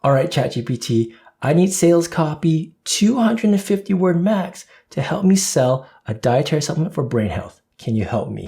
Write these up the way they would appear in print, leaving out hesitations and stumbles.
All right, ChatGPT, I need sales copy 250 word max to help me sell a dietary supplement for brain health. Can you help me?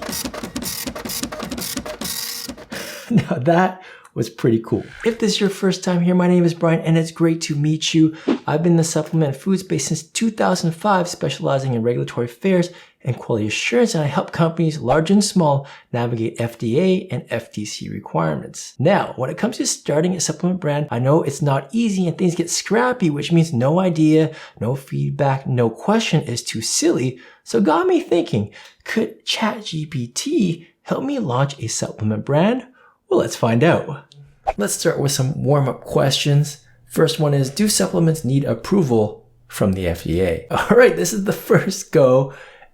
Now that was pretty cool. If this is your first time here, my name is Brian and it's great to meet you. I've been in the supplement food space since 2005, specializing in regulatory affairs and quality assurance, and I help companies large and small navigate FDA and FTC requirements. Now, when it comes to starting a supplement brand, I know it's not easy and things get scrappy, which means no idea, no feedback, no question is too silly. So it got me thinking, could ChatGPT help me launch a supplement brand? Well, let's find out. Let's start with some warm-up questions. First one is, do supplements need approval from the FDA? All right, this is the first go.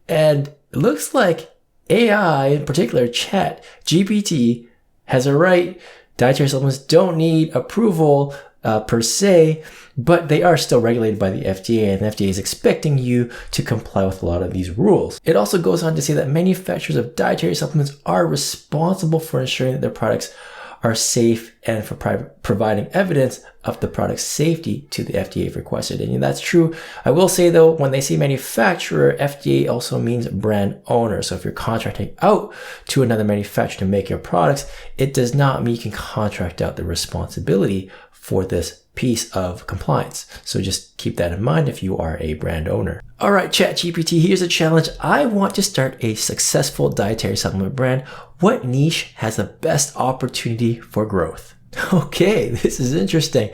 And it looks like AI, in particular ChatGPT, has a right. Dietary supplements don't need approval per se, but they are still regulated by the FDA, and the FDA is expecting you to comply with a lot of these rules. It also goes on to say that manufacturers of dietary supplements are responsible for ensuring that their products are safe and for providing evidence of the product's safety to the FDA if requested. And that's true. I will say though, when they say manufacturer, FDA also means brand owner. So if you're contracting out to another manufacturer to make your products, it does not mean you can contract out the responsibility for this piece of compliance. So just keep that in mind if you are a brand owner. All right, ChatGPT, here's a challenge. I want to start a successful dietary supplement brand. What niche has the best opportunity for growth? Okay, this is interesting.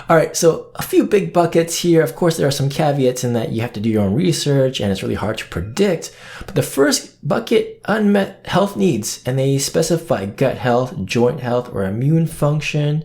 All right, so a few big buckets here. Of course, there are some caveats in that you have to do your own research and it's really hard to predict. But the first bucket, unmet health needs, and they specify gut health, joint health, or immune function.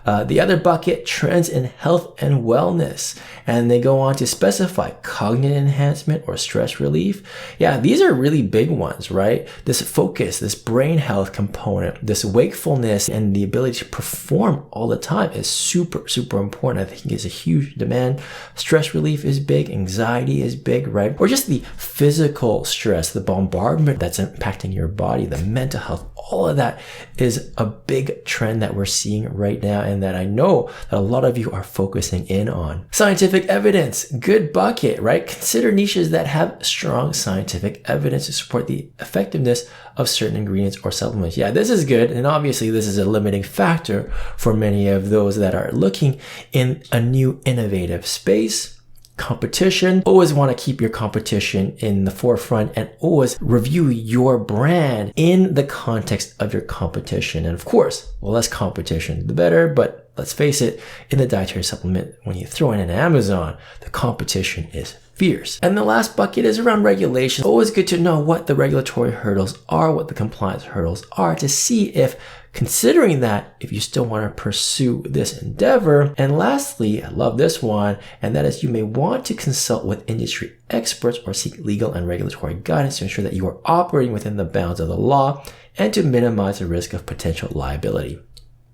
The other bucket, trends in health and wellness. And they go on to specify cognitive enhancement or stress relief. Yeah, these are really big ones, right? This focus, this brain health component, this wakefulness, and the ability to perform all the time is super, super important. I think it's a huge demand. Stress relief is big. Anxiety is big, right? Or just the physical stress, the bombardment that's impacting your body, the mental health, all of that is a big trend that we're seeing right now and that I know that a lot of you are focusing in on. Scientific evidence, good bucket, right? Consider niches that have strong scientific evidence to support the effectiveness of certain ingredients or supplements. Yeah, this is good. And obviously this is a limiting factor for many of those that are looking in a new innovative space. Competition, always want to keep your competition in the forefront and always review your brand in the context of your competition. And of course, the less competition, the better. But let's face it, in the dietary supplement, when you throw in an Amazon, the competition is fierce. And the last bucket is around regulation. Always good to know what the regulatory hurdles are, what the compliance hurdles are, to see if considering that, if you still want to pursue this endeavor. And lastly, I love this one, and that is you may want to consult with industry experts or seek legal and regulatory guidance to ensure that you are operating within the bounds of the law and to minimize the risk of potential liability.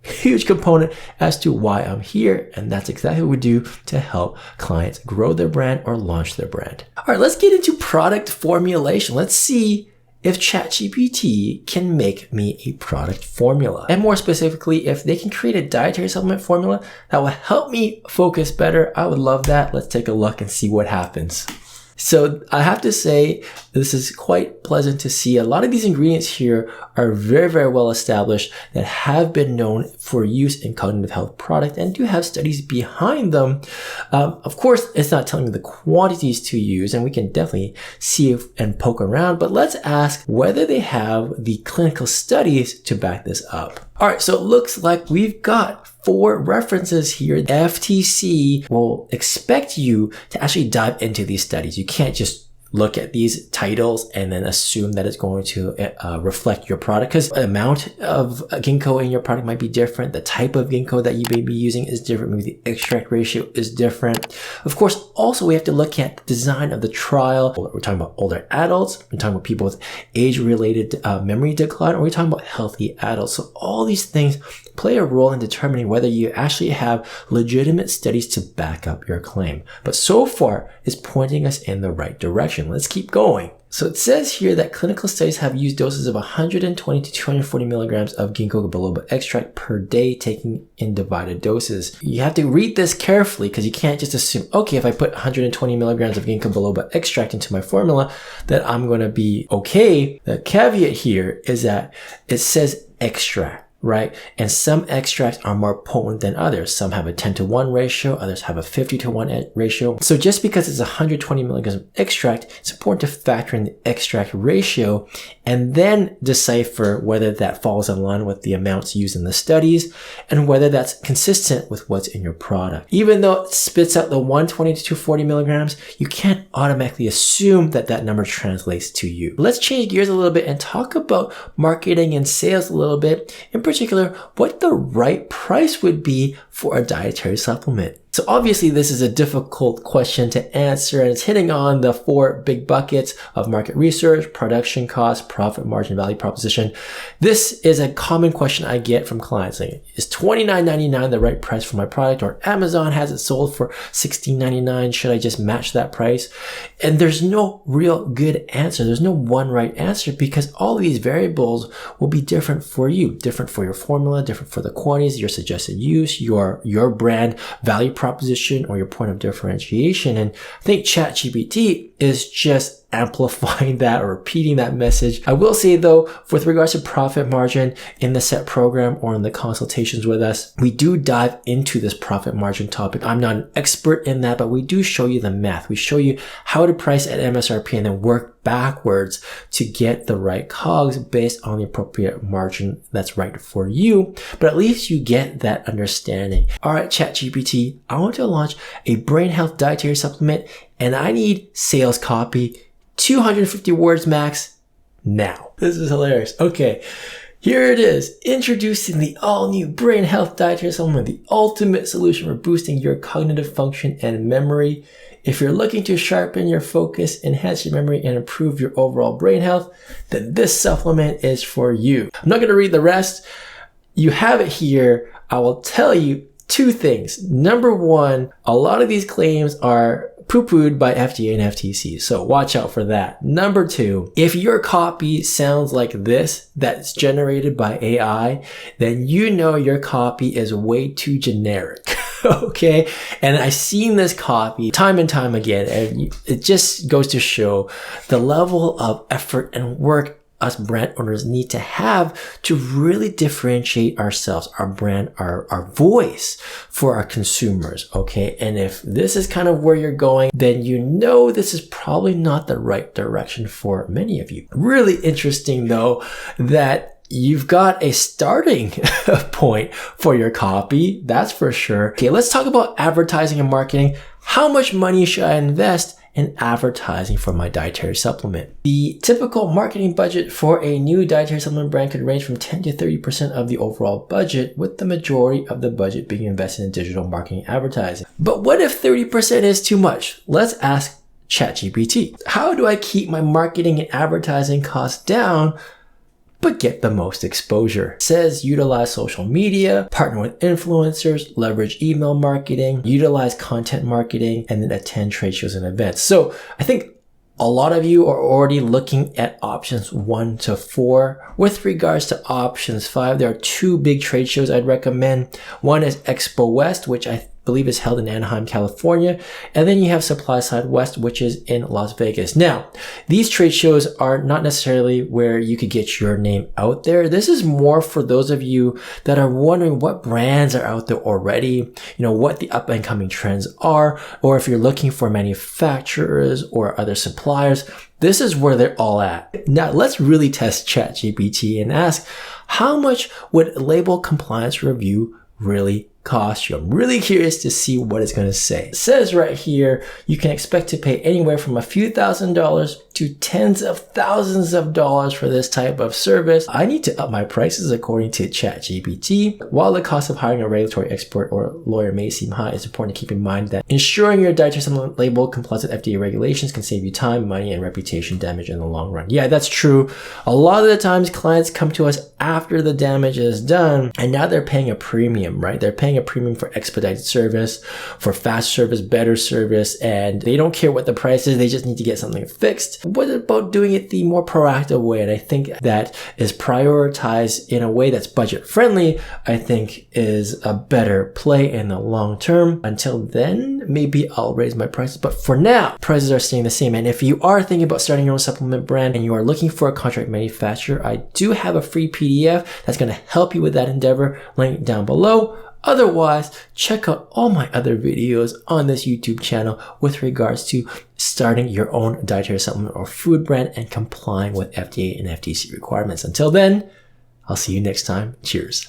Huge component as to why I'm here, and that's exactly what we do to help clients grow their brand or launch their brand. All right, let's get into product formulation. Let's see if ChatGPT can make me a product formula. And more specifically, if they can create a dietary supplement formula that will help me focus better, I would love that. Let's take a look and see what happens. So I have to say, this is quite pleasant to see. A lot of these ingredients here are very, very well established that have been known for use in cognitive health product and do have studies behind them. Of course, it's not telling me the quantities to use, and we can definitely see and poke around, but let's ask whether they have the clinical studies to back this up. All right, so it looks like we've got 4 references here. FTC will expect you to actually dive into these studies. You can't just look at these titles and then assume that it's going to reflect your product, because the amount of ginkgo in your product might be different. The type of ginkgo that you may be using is different. Maybe the extract ratio is different. Of course, also we have to look at the design of the trial. We're talking about older adults. We're talking about people with age-related memory decline, or we're talking about healthy adults. So all these things play a role in determining whether you actually have legitimate studies to back up your claim. But so far, it's pointing us in the right direction. introduction. Let's keep going. So it says here that clinical studies have used doses of 120 to 240 milligrams of ginkgo biloba extract per day, taken in divided doses. You have to read this carefully because you can't just assume, okay, if I put 120 milligrams of ginkgo biloba extract into my formula, that I'm going to be okay. The caveat here is that it says extract, right? And some extracts are more potent than others. Some have a 10-to-1 ratio, others have a 50-to-1 ratio. So just because it's 120 milligrams of extract, it's important to factor in the extract ratio and then decipher whether that falls in line with the amounts used in the studies and whether that's consistent with what's in your product. Even though it spits out the 120 to 240 milligrams, you can't automatically assume that that number translates to you. Let's change gears a little bit and talk about marketing and sales a little bit. In particular, what the right price would be for a dietary supplement. So obviously this is a difficult question to answer, and it's hitting on the 4 big buckets of market research, production cost, profit margin, value proposition. This is a common question I get from clients. Like, is $29.99 the right price for my product? Or Amazon has it sold for $16.99. Should I just match that price? And there's no real good answer. There's no one right answer because all of these variables will be different for you, different for your formula, different for the quantities, your suggested use, your brand value proposition, or your point of differentiation. And I think ChatGPT is just amplifying that or repeating that message. I will say though, with regards to profit margin in the SET program or in the consultations with us, we do dive into this profit margin topic. I'm not an expert in that, but we do show you the math. We show you how to price at MSRP and then work backwards to get the right COGS based on the appropriate margin that's right for you. But at least you get that understanding. All right, ChatGPT, I want to launch a brain health dietary supplement and I need sales copy, 250 words max now. This is hilarious. Okay, here it is. Introducing the all-new brain health dietary supplement, the ultimate solution for boosting your cognitive function and memory. If you're looking to sharpen your focus, enhance your memory, and improve your overall brain health, then this supplement is for you. I'm not going to read the rest. You have it here. I will tell you 2 things. Number 1, a lot of these claims are poo-pooed by FDA and FTC, so watch out for that. Number 2, if your copy sounds like this, that's generated by AI, then you know your copy is way too generic. Okay, and I've seen this copy time and time again, and it just goes to show the level of effort and work us brand owners need to have to really differentiate ourselves, our brand, our voice for our consumers, okay? And if this is kind of where you're going, then you know this is probably not the right direction for many of you. Really interesting though, that you've got a starting point for your copy, that's for sure. Okay, let's talk about advertising and marketing. How much money should I invest in advertising for my dietary supplement? The typical marketing budget for a new dietary supplement brand could range from 10 to 30% of the overall budget, with the majority of the budget being invested in digital marketing advertising. But what if 30% is too much? Let's ask ChatGPT. How do I keep my marketing and advertising costs down but get the most exposure? It says utilize social media, partner with influencers, leverage email marketing, utilize content marketing, and then attend trade shows and events. So I think a lot of you are already looking at options 1 to 4. With regards to options 5, there are 2 big trade shows I'd recommend. One is Expo West, which I believe is held in Anaheim, California. And then you have Supply Side West, which is in Las Vegas. Now, these trade shows are not necessarily where you could get your name out there. This is more for those of you that are wondering what brands are out there already, what the up and coming trends are, or if you're looking for manufacturers or other suppliers. This is where they're all at. Now, let's really test ChatGPT and ask, how much would label compliance review really cost you? I'm really curious to see what it's going to say. It says right here, you can expect to pay anywhere from a few $1,000s to tens of thousands of dollars for this type of service. I need to up my prices according to ChatGPT. While the cost of hiring a regulatory expert or lawyer may seem high, it's important to keep in mind that ensuring your dietary supplement label complies with FDA regulations can save you time, money, and reputation damage in the long run. Yeah, that's true. A lot of the times clients come to us after the damage is done, and now they're paying a premium, right? They're paying a premium for expedited service, for fast service, better service, and they don't care what the price is. They just need to get something fixed. What about doing it the more proactive way? And I think that is prioritized in a way that's budget friendly, I think is a better play in the long term. Until then, maybe I'll raise my prices. But for now, prices are staying the same. And if you are thinking about starting your own supplement brand and you are looking for a contract manufacturer, I do have a free PDF that's going to help you with that endeavor. Link down below. Otherwise, check out all my other videos on this YouTube channel with regards to starting your own dietary supplement or food brand and complying with FDA and FTC requirements. Until then, I'll see you next time. Cheers.